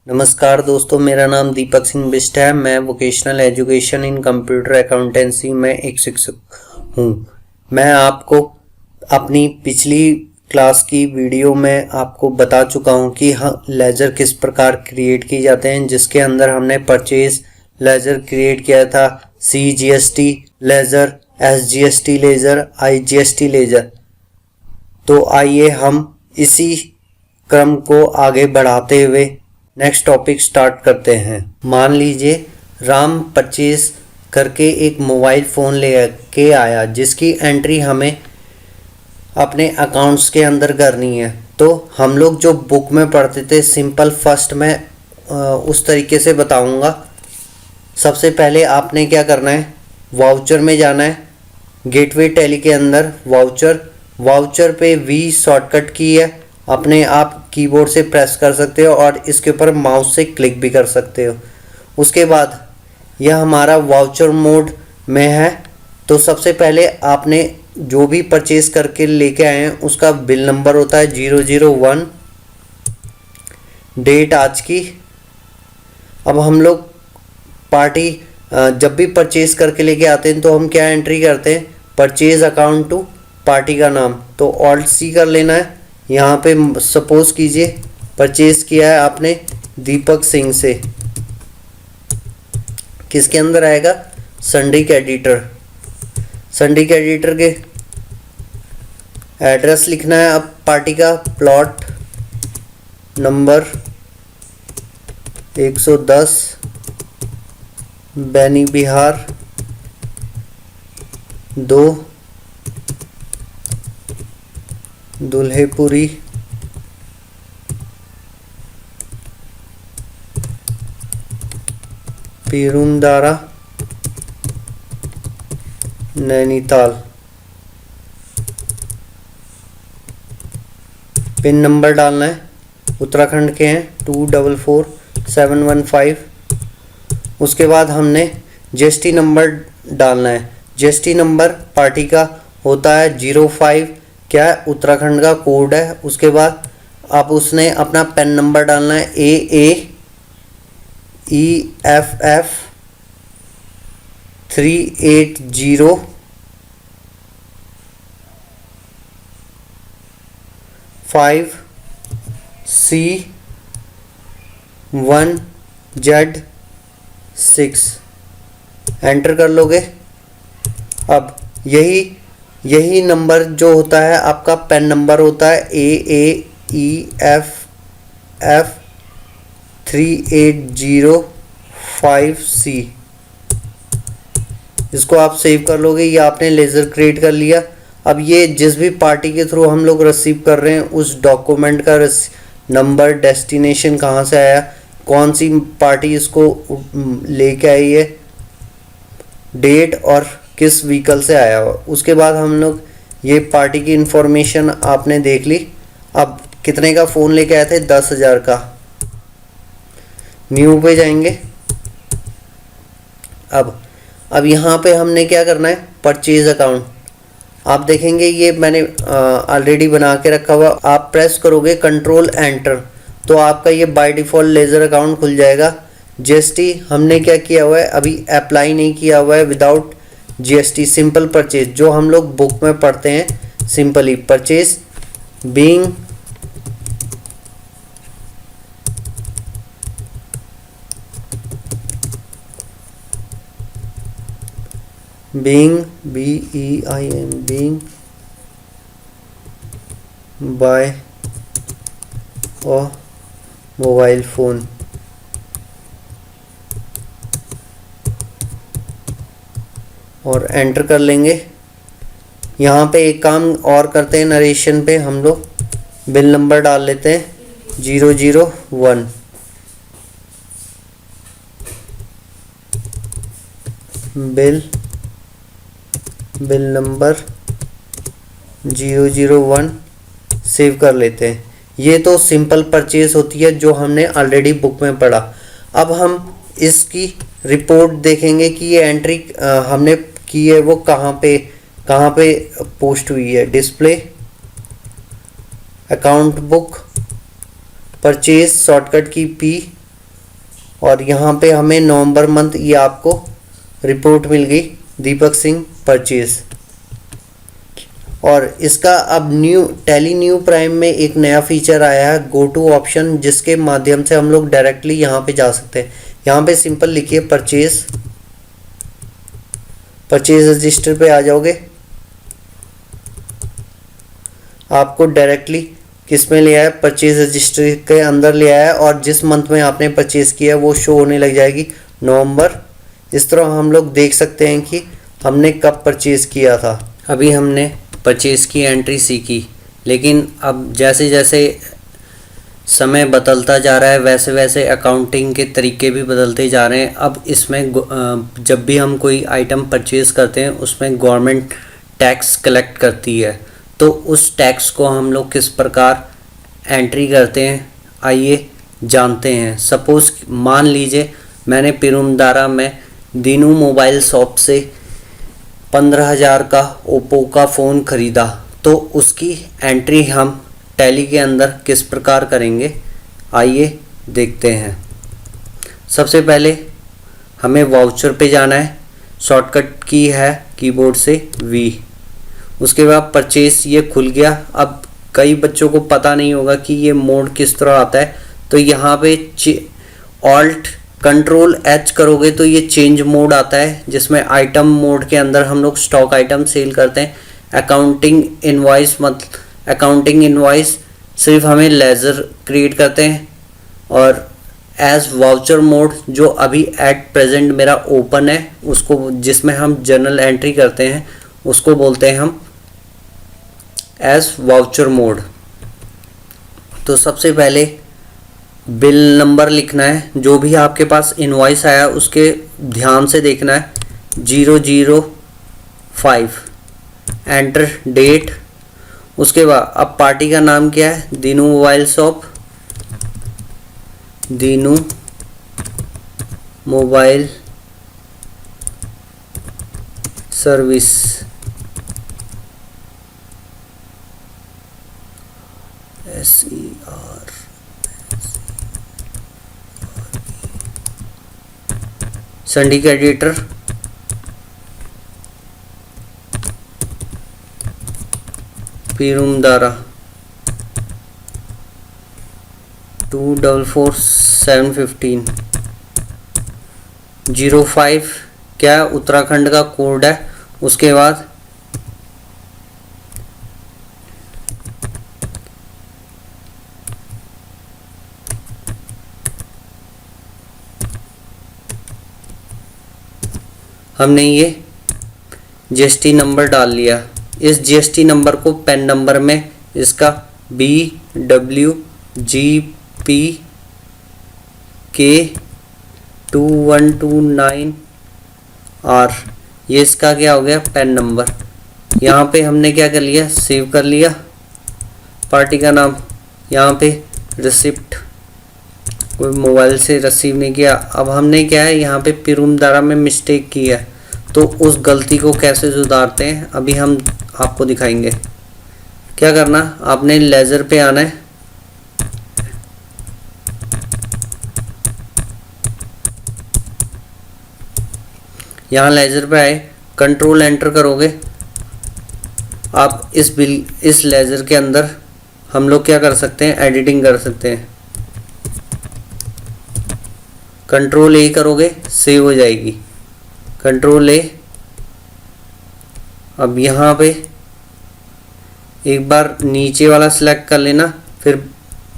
नमस्कार दोस्तों, मेरा नाम दीपक सिंह बिष्ट है। मैं vocational education in computer accountancy में एक शिक्षक हूँ। मैं आपको अपनी पिछली क्लास की वीडियो में आपको बता चुका हूँ कि लेजर किस प्रकार क्रिएट किए जाते हैं, जिसके अंदर हमने परचेज लेजर क्रिएट किया था, CGST ledger, SGST ledger, IGST ledger. तो आइए हम इसी क्रम को आगे बढ़ाते हुए नेक्स्ट टॉपिक स्टार्ट करते हैं। मान लीजिए राम परचेज करके एक मोबाइल फ़ोन ले के आया, जिसकी एंट्री हमें अपने अकाउंट्स के अंदर करनी है। तो हम लोग जो बुक में पढ़ते थे सिंपल फर्स्ट में उस तरीके से बताऊंगा। सबसे पहले आपने क्या करना है, वाउचर में जाना है। गेटवे टैली के अंदर वाउचर पे V शॉर्टकट की है, अपने आप कीबोर्ड से प्रेस कर सकते हो और इसके ऊपर माउस से क्लिक भी कर सकते हो। उसके बाद यह हमारा वाउचर मोड में है। तो सबसे पहले आपने जो भी परचेज करके लेके आए हैं उसका बिल नंबर होता है 001, डेट आज की। अब हम लोग पार्टी जब भी परचेज करके लेके आते हैं तो हम क्या एंट्री करते हैं, परचेज अकाउंट टू पार्टी का नाम। तो ऑल्ट C कर लेना है। यहाँ पे सपोज कीजिए परचेज किया है आपने दीपक सिंह से, किसके अंदर आएगा, संडिक एडिटर। संडिक एडिटर के एड्रेस लिखना है अब पार्टी का, प्लॉट नंबर 110 बैनी बिहार 2 दुल्हेपुरी पीरूमदारा नैनीताल। पिन नंबर डालना है, उत्तराखंड के हैं 244715। उसके बाद हमने GST नंबर डालना है। GST नंबर पार्टी का होता है 05, क्या है, उत्तराखंड का कोड है। उसके बाद आप उसने अपना पेन नंबर डालना है AAEFF 380 5C1Z6 एंटर कर लोगे। अब यही नंबर जो होता है आपका पेन नंबर होता है AAEFF 3805C। इसको आप सेव कर लोगे। ये आपने लेजर क्रिएट कर लिया। अब ये जिस भी पार्टी के थ्रू हम लोग रिसीव कर रहे हैं उस डॉक्यूमेंट का नंबर, डेस्टिनेशन कहाँ से आया, कौन सी पार्टी इसको लेके आई है, डेट और किस व्हीकल से आया हो। उसके बाद हम लोग ये पार्टी की इंफॉर्मेशन आपने देख ली। अब कितने का फ़ोन लेके आए थे, 10,000 का। न्यू पे जाएंगे। अब यहाँ पे हमने क्या करना है, परचेज अकाउंट। आप देखेंगे ये मैंने ऑलरेडी बना के रखा हुआ। आप प्रेस करोगे कंट्रोल एंटर तो आपका ये बाय डिफ़ॉल्ट लेजर अकाउंट खुल जाएगा। GST हमने क्या किया हुआ है, अभी अप्लाई नहीं किया हुआ है। विदाउट GST सिंपल परचेज जो हम लोग बुक में पढ़ते हैं, simply purchase being BEIN buy और मोबाइल फ़ोन। और एंटर कर लेंगे। यहाँ पे एक काम और करते हैं, नरेशन पे हम लोग बिल नंबर डाल लेते हैं 001। बिल नंबर 001 सेव कर लेते हैं। ये तो सिंपल परचेज होती है जो हमने ऑलरेडी बुक में पढ़ा। अब हम इसकी रिपोर्ट देखेंगे कि ये एंट्री हमने की है वो कहाँ पे पोस्ट हुई है। Display account book purchase shortcut की P और यहाँ पे हमें नवंबर मंथ ये आपको रिपोर्ट मिल गई, दीपक सिंह परचेज। और इसका अब टैली न्यू प्राइम में एक नया फीचर आया है, गो टू ऑप्शन, जिसके माध्यम से हम लोग डायरेक्टली यहाँ पे जा सकते हैं। यहाँ पे सिंपल लिखिए परचेज रजिस्टर पे आ जाओगे, आपको डायरेक्टली किस में लिया है, परचेज रजिस्टर के अंदर ले आया है, और जिस मंथ में आपने परचेज किया है वो शो होने लग जाएगी, नवंबर। इस तरह हम लोग देख सकते हैं कि हमने कब परचेज किया था। अभी हमने परचेज की एंट्री सीखी, लेकिन अब जैसे जैसे समय बदलता जा रहा है वैसे वैसे अकाउंटिंग के तरीके भी बदलते जा रहे हैं। अब इसमें जब भी हम कोई आइटम परचेज करते हैं उसमें गवर्नमेंट टैक्स कलेक्ट करती है, तो उस टैक्स को हम लोग किस प्रकार एंट्री करते हैं आइए जानते हैं। सपोज़ मान लीजिए मैंने पिरुमदारा में दीनू मोबाइल शॉप से 15,000 का ओप्पो का फ़ोन ख़रीदा, तो उसकी एंट्री हम टैली के अंदर किस प्रकार करेंगे आइए देखते हैं। सबसे पहले हमें वाउचर पे जाना है, शॉर्टकट की है कीबोर्ड से V। उसके बाद परचेस ये खुल गया। अब कई बच्चों को पता नहीं होगा कि ये मोड किस तरह आता है, तो यहाँ पे ऑल्ट कंट्रोल H करोगे तो ये चेंज मोड आता है, जिसमें आइटम मोड के अंदर हम लोग स्टॉक आइटम सेल करते हैं। अकाउंटिंग इनवॉइस सिर्फ हमें लेजर क्रिएट करते हैं, और एज वाउचर मोड जो अभी एट प्रेजेंट मेरा ओपन है, उसको जिसमें हम जर्नल एंट्री करते हैं उसको बोलते हैं हम एज वाउचर मोड। तो सबसे पहले बिल नंबर लिखना है, जो भी आपके पास इनवॉइस आया उसके ध्यान से देखना है, 005, एंटर डेट। उसके बाद अब पार्टी का नाम क्या है, Dinu mobile shop, Dinu mobile service. SER संडीक एडिटर, पिरुमदारा 244715 05 क्या उत्तराखंड का कोड है। उसके बाद हमने ये GST नंबर डाल लिया। इस GST नंबर को पेन नंबर में इसका BWGPK2129R, ये इसका क्या हो गया, पेन नंबर। यहाँ पे हमने क्या कर लिया, सेव कर लिया पार्टी का नाम। यहाँ पे रिसिप्ट, कोई मोबाइल से रिसीव नहीं किया। अब हमने क्या है, यहाँ पे पिरुमदारा में मिस्टेक की है, तो उस गलती को कैसे सुधारते हैं अभी हम आपको दिखाएंगे। क्या करना, आपने लेजर पे आना है, यहाँ लेजर पे आए, कंट्रोल एंटर करोगे। आप इस लेजर के अंदर हम लोग क्या कर सकते हैं, एडिटिंग कर सकते हैं। कंट्रोल A करोगे, सेव हो जाएगी, कंट्रोल A। अब यहाँ पे एक बार नीचे वाला सिलेक्ट कर लेना, फिर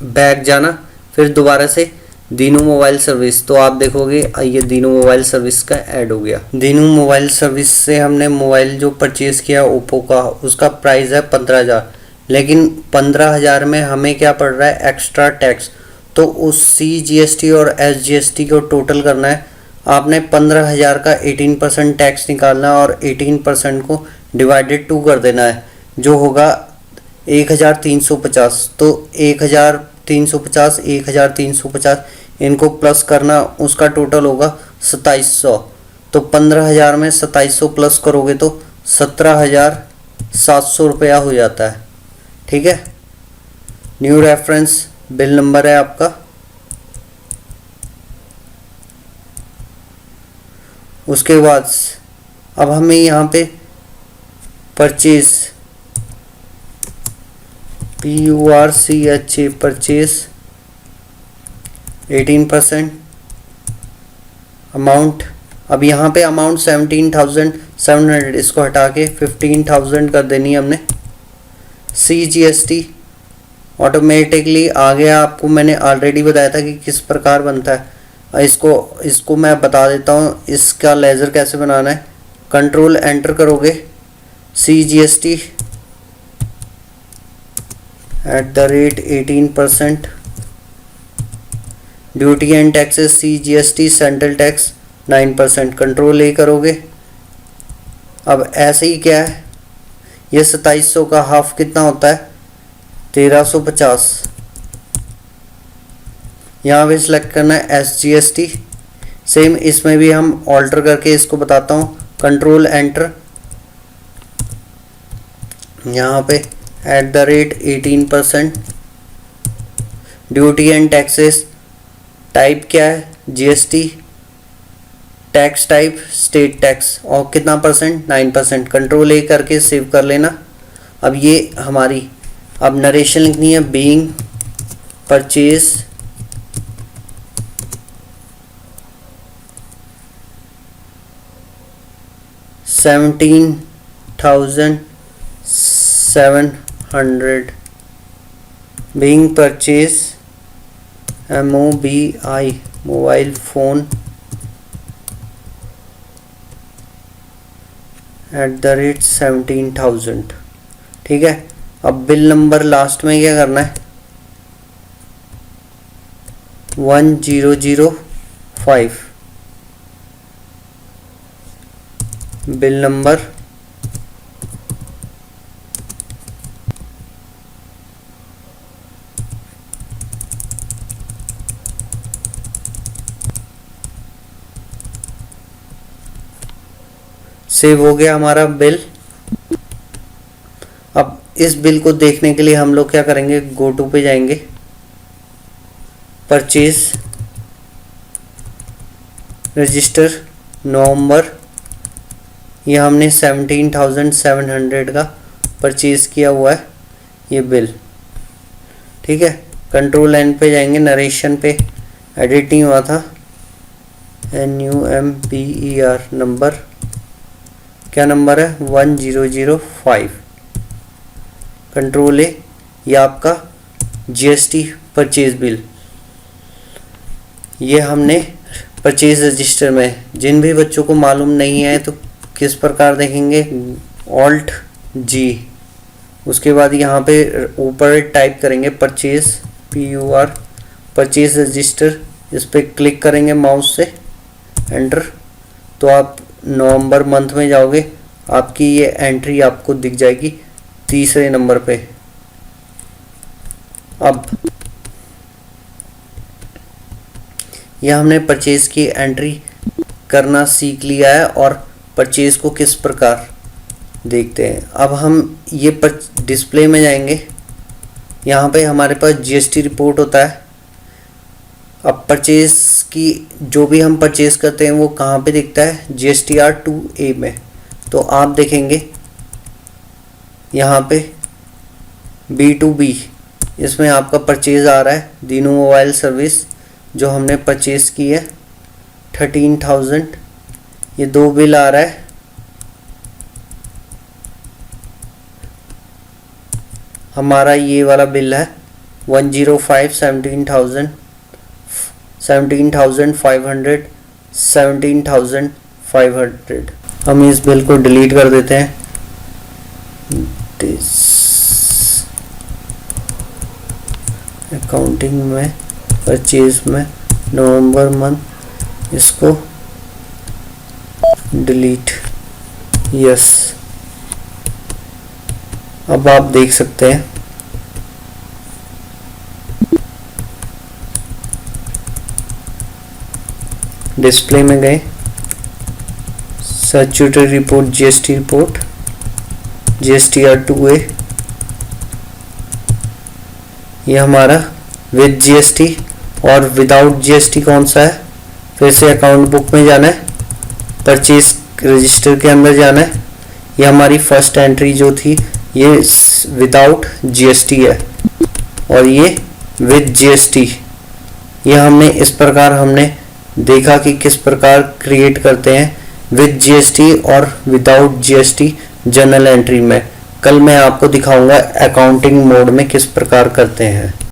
बैक जाना, फिर दोबारा से दीनू मोबाइल सर्विस, तो आप देखोगे ये दीनू मोबाइल सर्विस का ऐड हो गया। दीनू मोबाइल सर्विस से हमने मोबाइल जो परचेज़ किया ओप्पो का, उसका प्राइस है 15,000, लेकिन 15,000 में हमें क्या पड़ रहा है, एक्स्ट्रा टैक्स। तो उस CGST और SGST को टोटल करना है। आपने 15,000 का 18% टैक्स निकालना और 18% को डिवाइडेड 2 कर देना है, जो होगा 1,350। तो 1,350, 1,350 इनको प्लस करना, उसका टोटल होगा 2,700। तो 15,000 में 2,700 प्लस करोगे तो 17,700 रुपया हो जाता है। ठीक है, न्यू रेफरेंस बिल नंबर है आपका। उसके बाद अब हमें यहाँ पे परचेज PURCH परचेज 18% अमाउंट। अब यहाँ पे अमाउंट 17,700, इसको हटा के 15,000 कर देनी है हमने। CGST ऑटोमेटिकली आ गया, आपको मैंने ऑलरेडी बताया था कि किस प्रकार बनता है। इसको मैं बता देता हूँ इसका लेज़र कैसे बनाना है। कंट्रोल एंटर करोगे, CGST @18%, duty and taxes CGST central tax 9%, control ए करोगे। अब ऐसे ही क्या है, ये 2700 का हाफ कितना होता है 1350। यहाँ पे सिलेक्ट करना है SGST। सेम इसमें भी हम ऑल्टर करके इसको बताता हूँ। कंट्रोल एंटर, यहाँ पे @18%, ड्यूटी एंड टैक्सेस टाइप क्या है GST, tax type state tax, और कितना परसेंट 9%। कंट्रोल ए करके सेव कर लेना। अब ये हमारी अब नरेशन लिखनी है। Being purchase $17,700, being purchase MOBI mobile phone @17,000। ठीक है। अब बिल नंबर लास्ट में क्या करना है 1005, बिल नंबर सेव हो गया हमारा बिल। अब इस बिल को देखने के लिए हम लोग क्या करेंगे, गो टू पे जाएंगे, परचेज रजिस्टर नवंबर, ये हमने 17,700 का परचेज किया हुआ है ये बिल। ठीक है। कंट्रोल एन पे जाएंगे, नरेशन पे एडिट नहीं हुआ था, NUMBER नंबर, क्या नंबर है 1005। कंट्रोल ए, ये आपका GST परचेज बिल, ये हमने परचेज रजिस्टर में। जिन भी बच्चों को मालूम नहीं है तो किस प्रकार देखेंगे, Alt G, उसके बाद यहाँ पे ऊपर टाइप करेंगे परचेज PUR परचेज रजिस्टर, इस पर क्लिक करेंगे माउस से, एंटर, तो आप नवंबर मंथ में जाओगे, आपकी ये एंट्री आपको दिख जाएगी तीसरे नंबर पे। अब यह हमने परचेज की एंट्री करना सीख लिया है और परचेज को किस प्रकार देखते हैं। अब हम ये डिस्प्ले में जाएंगे, यहाँ पे हमारे पास GST रिपोर्ट होता है। अब परचेज की जो भी हम परचेज करते हैं वो कहाँ पे दिखता है, GSTR 2A में। तो आप देखेंगे यहाँ पे B2B, इसमें आपका परचेज आ रहा है दीनू मोबाइल सर्विस, जो हमने परचेज की है 13,000, ये 2 बिल आ रहा है। हमारा ये वाला बिल है 105, 17,500, 17,500। हम इस बिल को डिलीट कर देते हैं। अकाउंटिंग में परचेज में नवंबर मंथ, इसको डिलीट, यस। अब आप देख सकते हैं डिस्प्ले में गए, statutory report, GST report, GSTR 2A, ये हमारा विद GST और विदाउट GST कौन सा है। फिर से अकाउंट बुक में जाना है, परचेज रजिस्टर के अंदर जाना है। ये हमारी फर्स्ट एंट्री जो थी ये विदाउट जीएसटी है और ये विद जीएसटी। ये हमने इस प्रकार हमने देखा कि किस प्रकार क्रिएट करते हैं विद जीएसटी और विदाउट जीएसटी जर्नल एंट्री में। कल मैं आपको दिखाऊंगा अकाउंटिंग मोड में किस प्रकार करते हैं।